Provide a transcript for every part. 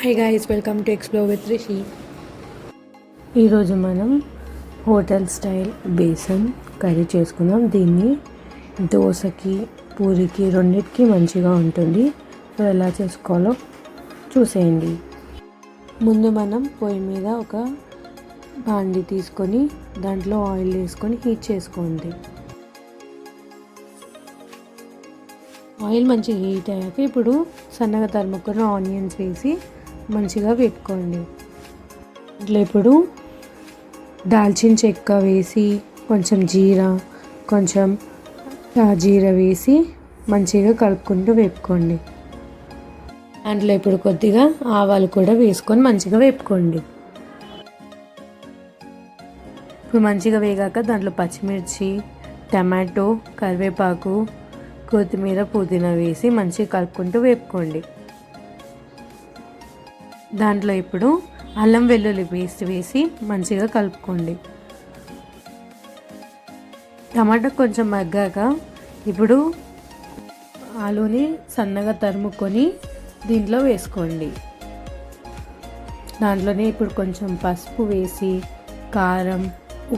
Hi guys, welcome to explore with Rishi. ఈరోజు మనం hotel style besan curry చేసుకుందాం. దీన్ని దోశకి, పూరికి రెండింటికి మంచిగా ఉంటుంది. సో ఎలా చేసుకోవాలో చూసేయండి. ముందు మనం పొయ్యి మీద ఒక బాండి తీసుకొని దాంట్లో ఆయిల్ వేసుకొని హీట్ చేసుకోండి. ఆయిల్ మంచిగా హీట్ అయ్యాక ఇప్పుడు సన్నగా తరుముకున్న ఆనియన్స్ వేసి మంచిగా వేపుకోండి. ఇట్లా ఇప్పుడు దాల్చిన చెక్క వేసి కొంచెం జీరా, కొంచెం జీరా వేసి మంచిగా కలుపుకుంటూ వేపుకోండి. దాంట్లో ఇప్పుడు కొద్దిగా ఆవాలు కూడా వేసుకొని మంచిగా వేపుకోండి. ఇప్పుడు మంచిగా వేగాక దాంట్లో పచ్చిమిర్చి, టమాటో, కరివేపాకు, కొత్తిమీర, పుదీనా వేసి మంచిగా కలుపుకుంటూ వేపుకోండి. దాంట్లో ఇప్పుడు అల్లం వెల్లుల్లి పేస్ట్ వేసి మంచిగా కలుపుకోండి. టమాటా కొంచెం మగ్గాక ఇప్పుడు ఆలూని సన్నగా తరుముకొని దీంట్లో వేసుకోండి. దాంట్లోనే ఇప్పుడు కొంచెం పసుపు వేసి, కారం,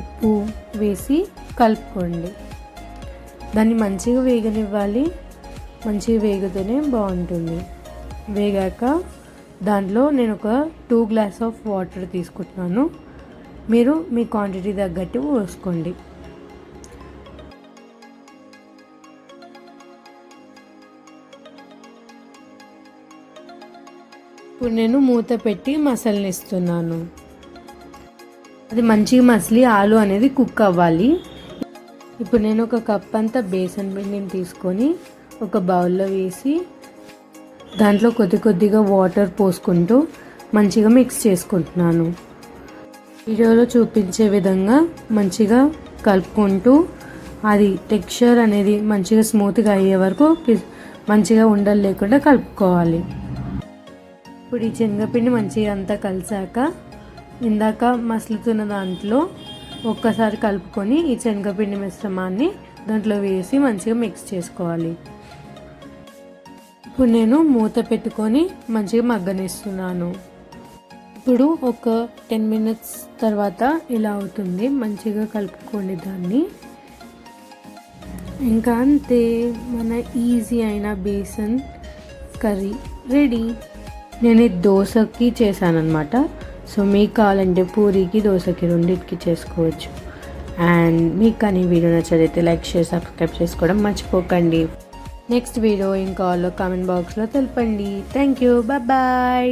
ఉప్పు వేసి కలుపుకోండి. దాన్ని మంచిగా వేగనివ్వాలి. మంచిగా వేగితేనే బాగుంటుంది. వేగాక దాంట్లో నేను ఒక 2 గ్లాస్ ఆఫ్ వాటర్ తీసుకుంటున్నాను. మీరు మీ క్వాంటిటీ తగ్గట్టు పోసుకోండి. ఇప్పుడు నేను మూత పెట్టి మసలనిస్తున్నాను. అది మంచిగా మసిలి ఆలు అనేది కుక్ అవ్వాలి. ఇప్పుడు నేను ఒక కప్ అంతా బేసన్ పిండిని తీసుకొని ఒక బౌల్లో వేసి దాంట్లో కొద్దిగా వాటర్ పోసుకుంటూ మంచిగా మిక్స్ చేసుకుంటున్నాను. వీడియోలో చూపించే విధంగా మంచిగా కలుపుకుంటూ అది టెక్స్చర్ అనేది మంచిగా స్మూత్గా అయ్యే వరకు మంచిగా ఉండలు లేకుండా కలుపుకోవాలి. ఇప్పుడు ఈ శనగపిండి మంచిగా అంతా కలిసాక ఇందాక మసులుతున్న దాంట్లో ఒక్కసారి కలుపుకొని ఈ శనగపిండి మిశ్రమాన్ని దాంట్లో వేసి మంచిగా మిక్స్ చేసుకోవాలి. ఇప్పుడు నేను మూత పెట్టుకొని మంచిగా మగ్గనిస్తున్నాను. ఇప్పుడు ఒక 10 minutes తర్వాత ఇలా అవుతుంది. మంచిగా కలుపుకోండి దాన్ని. ఇంకా అంతే, మన ఈజీ అయిన బేసన్ కర్రీ రెడీ. నేను ఇది దోశకి చేశాను అనమాట. సో మీకు కావాలంటే పూరికి, దోశకి రెండింటికి చేసుకోవచ్చు. అండ్ మీకు కానీ వీడియో నచ్చదైతే లైక్, షేర్, సబ్స్క్రైబ్ చేసుకోవడం మర్చిపోకండి. నెక్స్ట్ వీడియో ఏం కావాలో కామెంట్ బాక్స్లో తెలపండి. Thank you, bye.